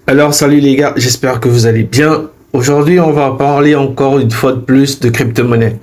Alors salut les gars, j'espère que vous allez bien. Aujourd'hui on va parler encore une fois de plus de crypto-monnaie.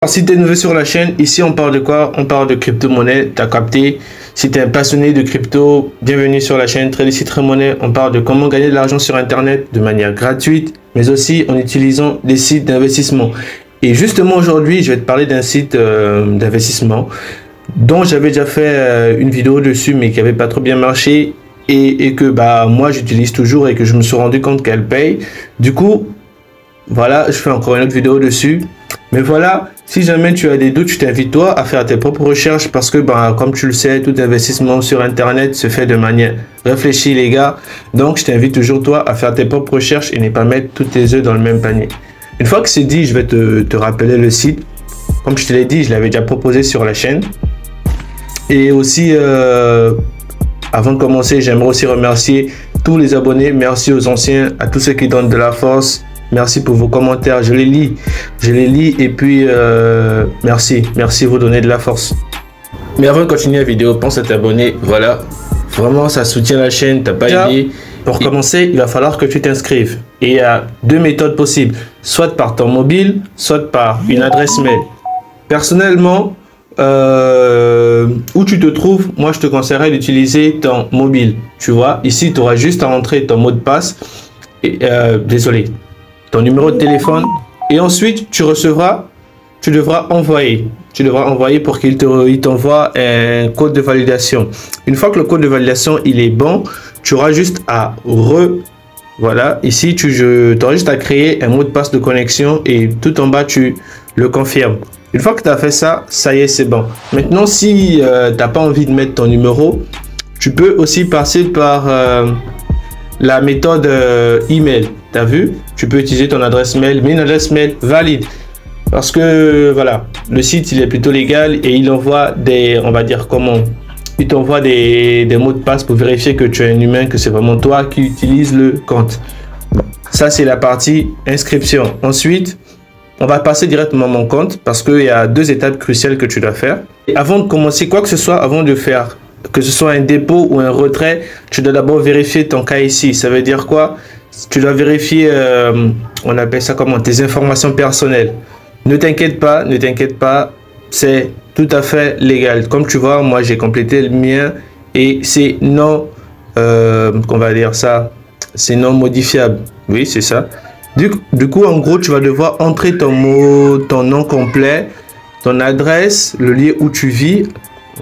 Si tu es nouveau sur la chaîne, ici on parle de quoi? On parle de crypto-monnaie, t'as capté. Si tu es un passionné de crypto, bienvenue sur la chaîne Trader Crypto Monnaie. On parle de comment gagner de l'argent sur internet de manière gratuite, mais aussi en utilisant des sites d'investissement. Et justement aujourd'hui, je vais te parler d'un site d'investissement dont j'avais déjà fait une vidéo dessus, mais qui n'avait pas trop bien marché et que moi j'utilise toujours et que je me suis rendu compte qu'elle paye. Du coup, voilà, je fais encore une autre vidéo dessus. Mais voilà, si jamais tu as des doutes, je t'invite toi à faire tes propres recherches parce que comme tu le sais, tout investissement sur internet se fait de manière réfléchie les gars. Donc je t'invite toujours toi à faire tes propres recherches et ne pas mettre tous tes œufs dans le même panier. Une fois que c'est dit, je vais te rappeler le site. Comme je te l'ai dit, je l'avais déjà proposé sur la chaîne. Et aussi, avant de commencer, j'aimerais aussi remercier tous les abonnés. Merci aux anciens, à tous ceux qui donnent de la force. Merci pour vos commentaires, je les lis et puis merci, vous donnez de la force. Mais avant de continuer la vidéo, pense à t'abonner, voilà, vraiment ça soutient la chaîne, t'as pas idée. Pour commencer, il va falloir que tu t'inscrives. Et il y a deux méthodes possibles, soit par ton mobile, soit par une adresse mail. Personnellement, où tu te trouves, moi je te conseillerais d'utiliser ton mobile, tu vois. Ici, tu auras juste à entrer ton mot de passe, et, ton numéro de téléphone et ensuite tu devras envoyer pour qu'il t'envoie un code de validation. Une fois que le code de validation il est bon, tu auras juste à voilà, ici tu auras juste à créer un mot de passe de connexion et tout en bas tu le confirmes. Une fois que tu as fait ça, ça y est, c'est bon. Maintenant, si tu n'as pas envie de mettre ton numéro, tu peux aussi passer par la méthode email. T'as vu? Tu peux utiliser ton adresse mail, mais une adresse mail valide. Parce que voilà, le site il est plutôt légal et il envoie des, on va dire comment, il t'envoie des mots de passe pour vérifier que tu es un humain, que c'est vraiment toi qui utilises le compte. Ça c'est la partie inscription. Ensuite, on va passer directement à mon compte parce qu'il y a deux étapes cruciales que tu dois faire. Et avant de commencer quoi que ce soit, avant de faire que ce soit un dépôt ou un retrait, tu dois d'abord vérifier ton KYC. Ça veut dire quoi? Tu dois vérifier, on appelle ça comment, tes informations personnelles. Ne t'inquiète pas, c'est tout à fait légal. Comme tu vois, moi j'ai complété le mien et c'est non, qu'on va dire ça, c'est non modifiable. Oui, c'est ça. Du coup, en gros, tu vas devoir entrer ton nom complet, ton adresse, le lieu où tu vis.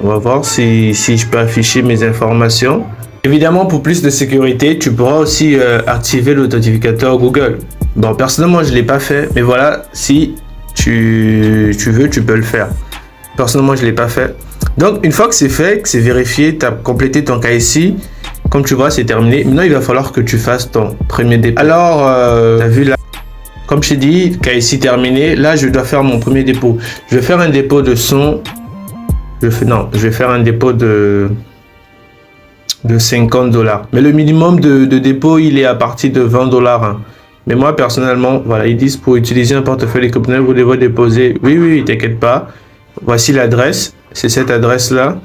On va voir si je peux afficher mes informations. Évidemment, pour plus de sécurité, tu pourras aussi activer l'authentificateur Google. Bon, personnellement, je ne l'ai pas fait, mais voilà, si tu veux, tu peux le faire. Personnellement, je ne l'ai pas fait. Donc, une fois que c'est fait, que c'est vérifié, tu as complété ton KYC, comme tu vois, c'est terminé. Maintenant, il va falloir que tu fasses ton premier dépôt. Alors, tu as vu là, comme je t'ai dit, KYC terminé. Là, je dois faire mon premier dépôt. Je vais faire un dépôt de son. Je vais faire un dépôt de 50 $. Mais le minimum de dépôt, il est à partir de 20 $. Hein. Mais moi, personnellement, voilà, ils disent pour utiliser un portefeuille crypto-monnaie, vous devez déposer. Oui, t'inquiète pas. Voici l'adresse. C'est cette adresse-là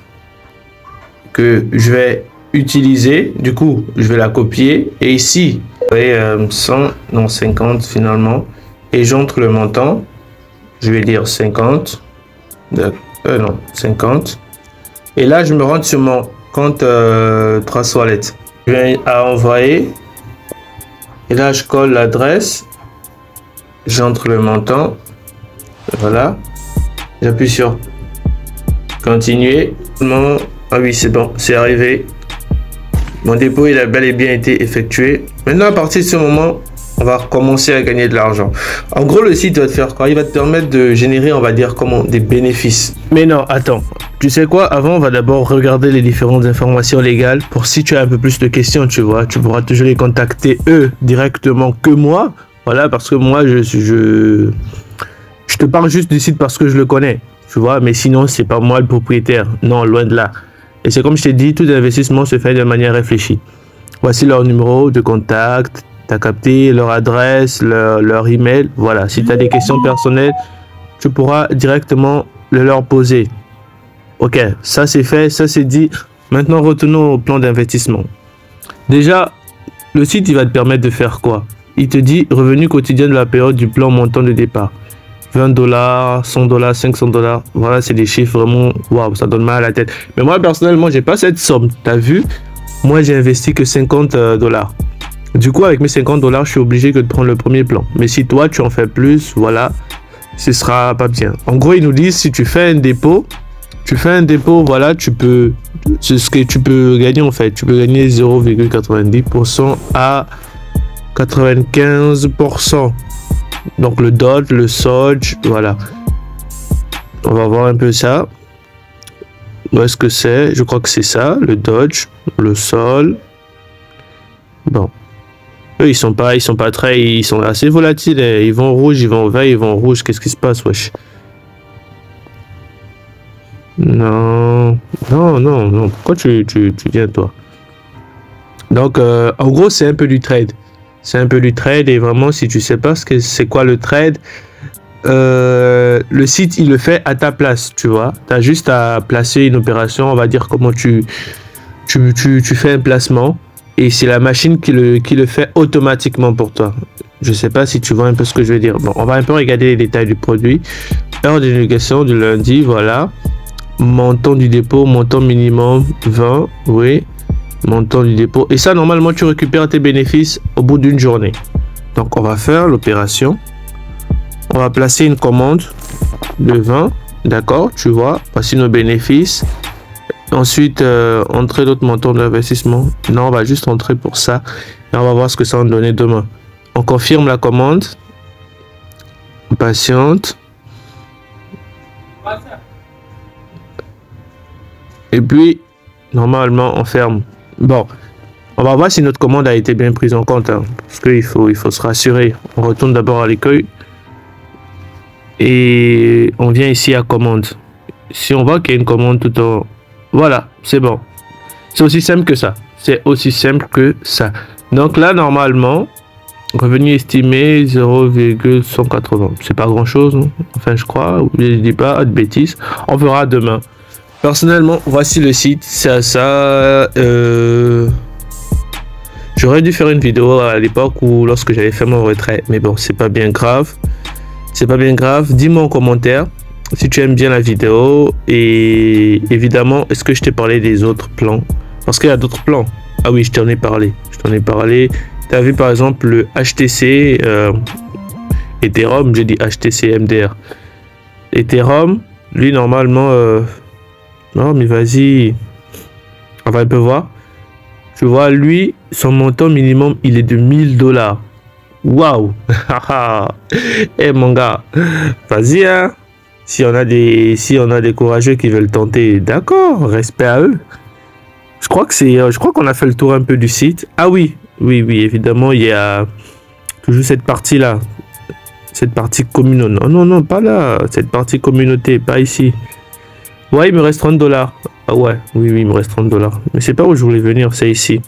que je vais utiliser. Du coup, je vais la copier. Et ici, vous voyez, 100, non, 50 finalement. Et j'entre le montant. Je vais dire 50. Non, 50. Et là, je me rends sur mon compte Trust Wallet. Je viens à envoyer. Et là, je colle l'adresse. J'entre le montant. Voilà. J'appuie sur continuer. Non. Ah oui, c'est bon, c'est arrivé. Mon dépôt, il a bel et bien été effectué. Maintenant, à partir de ce moment, on va commencer à gagner de l'argent. En gros, le site va te faire quoi? Il va te permettre de générer, on va dire, comment, des bénéfices. Mais non, attends. Tu sais quoi? Avant, on va d'abord regarder les différentes informations légales. Pour si tu as un peu plus de questions, tu vois, tu pourras toujours les contacter eux directement que moi. Voilà, parce que moi, je te parle juste du site parce que je le connais. Tu vois, mais sinon, c'est pas moi le propriétaire. Non, loin de là. Et c'est comme je t'ai dit, tout investissement se fait de manière réfléchie. Voici leur numéro de contact. T'as capté leur adresse, leur email. Voilà, si tu as des questions personnelles, tu pourras directement le leur poser. Ok, ça c'est fait, ça c'est dit. Maintenant, retournons au plan d'investissement. Déjà, le site, il va te permettre de faire quoi? Il te dit revenu quotidien de la période du plan montant de départ. 20 $, 100 $, 500 $. Voilà, c'est des chiffres vraiment, waouh, ça donne mal à la tête. Mais moi, personnellement, j'ai pas cette somme. T'as vu? Moi, j'ai investi que 50 $. Du coup, avec mes 50 $, je suis obligé que de prendre le premier plan. Mais si toi, tu en fais plus, voilà, ce sera pas bien. En gros, ils nous disent, si tu fais un dépôt, voilà, tu peux, c'est ce que tu peux gagner en fait. Tu peux gagner 0,90% à 95%. Donc le DOT, le SOJ, voilà. On va voir un peu ça. Où est-ce que c'est? Je crois que c'est ça, le Dodge, le Sol. Bon. Eux, ils sont assez volatiles. Ils vont au rouge, ils vont au vert, ils vont au rouge. Qu'est-ce qui se passe, wesh? Non. Pourquoi tu viens, toi? Donc, en gros, c'est un peu du trade. C'est un peu du trade et vraiment, si tu sais pas ce que c'est quoi le trade, le site, il le fait à ta place, tu vois. Tu as juste à placer une opération, on va dire comment tu fais un placement et c'est la machine qui le fait automatiquement pour toi. Je sais pas si tu vois un peu ce que je veux dire. Bon, on va un peu regarder les détails du produit. Heure de navigation du lundi, voilà. Montant du dépôt, montant minimum 20, oui. Montant du dépôt. Et ça, normalement, tu récupères tes bénéfices au bout d'une journée. Donc, on va faire l'opération. On va placer une commande de 20. D'accord, tu vois. Voici nos bénéfices. Ensuite, entrer d'autres montants d'investissement. Non, on va juste entrer pour ça. Et on va voir ce que ça va nous donner demain. On confirme la commande. On patiente. Et puis, normalement, on ferme. Bon, on va voir si notre commande a été bien prise en compte. Hein, parce qu'il faut se rassurer. On retourne d'abord à l'accueil. Et on vient ici à commande. Si on voit qu'il y a une commande tout en... Voilà, c'est bon. C'est aussi simple que ça. C'est aussi simple que ça. Donc là, normalement, revenu estimé 0,180. C'est pas grand chose. Hein. Enfin, je crois. Je ne dis pas de bêtises. On verra demain. Personnellement, voici le site. C'est ça. J'aurais dû faire une vidéo à l'époque où lorsque j'avais fait mon retrait. Mais bon, c'est pas bien grave. C'est pas bien grave. Dis-moi en commentaire si tu aimes bien la vidéo. Et évidemment, est-ce que je t'ai parlé des autres plans? Parce qu'il y a d'autres plans. Ah oui, je t'en ai parlé. Tu as vu par exemple le HTC Ethereum. J'ai dit HTC MDR. Ethereum, lui normalement... Non, mais vas-y. On va un peu voir. Tu vois, lui, son montant minimum, il est de 1000 $. Waouh. Eh mon gars, vas-y, hein. Si on a des courageux qui veulent tenter, d'accord, respect à eux. Je crois qu'on a fait le tour un peu du site. Ah oui, évidemment, il y a toujours cette partie-là. Cette partie communauté. Non, pas là. Cette partie communauté, pas ici. Ouais, il me reste 30 $. Ah ouais, oui, il me reste 30 $. Mais c'est pas où je voulais venir, c'est ici.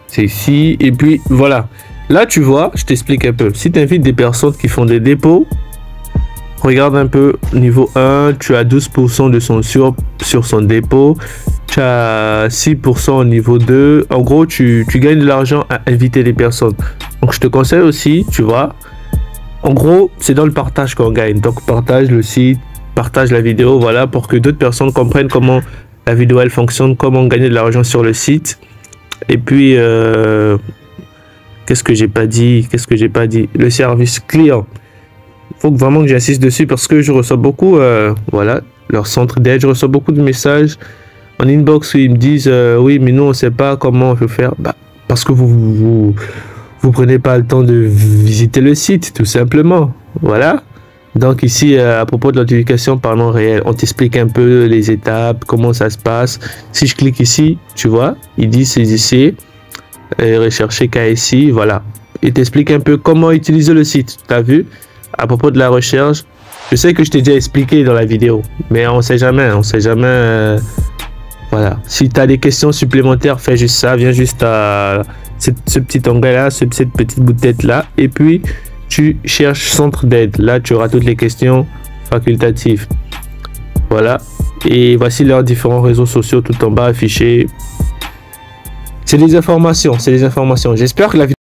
C'est ici, et puis voilà. Là, tu vois, je t'explique un peu. Si tu invites des personnes qui font des dépôts, regarde un peu, niveau 1, tu as 12% de sur son dépôt. Tu as 6% au niveau 2. En gros, tu gagnes de l'argent à inviter des personnes. Donc, je te conseille aussi, tu vois. En gros, c'est dans le partage qu'on gagne. Donc, partage le site. Partage la vidéo, voilà, pour que d'autres personnes comprennent comment la vidéo elle fonctionne, comment gagner de l'argent sur le site. Et puis qu'est-ce que j'ai pas dit, le service client, il faut vraiment que j'insiste dessus parce que je reçois beaucoup voilà, leur centre d'aide, je reçois beaucoup de messages en inbox où ils me disent oui mais nous on sait pas comment on peut faire. Bah, parce que vous prenez pas le temps de visiter le site, tout simplement. Voilà. Donc ici, à propos de l'authentification par nom réel, on t'explique un peu les étapes, comment ça se passe. Si je clique ici, tu vois, il dit saisissez, rechercher KSI, voilà. Il t'explique un peu comment utiliser le site. Tu as vu? À propos de la recherche, je sais que je t'ai déjà expliqué dans la vidéo, mais on sait jamais, Voilà. Si tu as des questions supplémentaires, fais juste ça. Viens juste à ce petit onglet-là, cette petite bout de tête-là. Et puis, tu cherches centre d'aide. Là, tu auras toutes les questions facultatives. Voilà. Et voici leurs différents réseaux sociaux tout en bas affichés. C'est des informations. J'espère que la vidéo